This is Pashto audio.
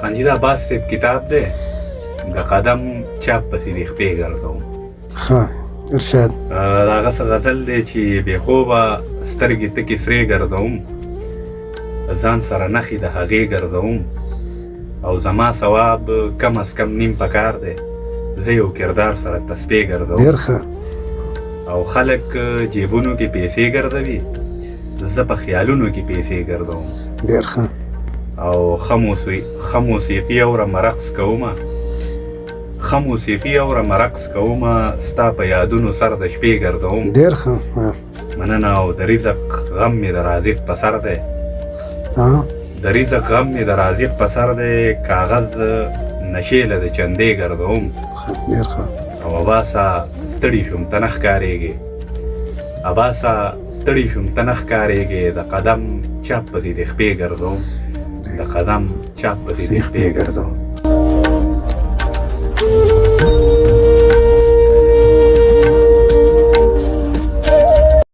خانجي دا عباس صاحب کتاب دی د قدم چاپ پسې د خپې ګرځوم. ها ارشاد. د هغه څه غزل دی چې بې خوبه سترګې تکې سرې ګرځوم، ځان سره نښې د هغې ګرځوم، او زما ثواب کم از کم نیم پکار دی، زه یو کردار سره تسبیح ګرځوم. ډېر ښه. او خلک جیبونو کې پیسې ګرځوي، زه په خیالونو کې پیسې ګرځوم. ډېر ښه. او ښه موسیقي اورم رقص کومه، ښه موسیقي اورم رقص کومه، ستا په یادونو سر د شپې ګرځوم. ډېر ښه. مننه. او د رزق غم مې د رازق په سر دی، د رزق غم مې د رازق په سر دی، کاغذ نشې له د چندې ګرځوم. ډېر ښه. او اباسه ستړي شوم ته نه ښکارېږې، اباسه ستړي شوم ته نه ښکارېږې، د قدم چاپ پسې د خپې ګرځوم، د قدم چاپ پسې د خپې ګرځوم.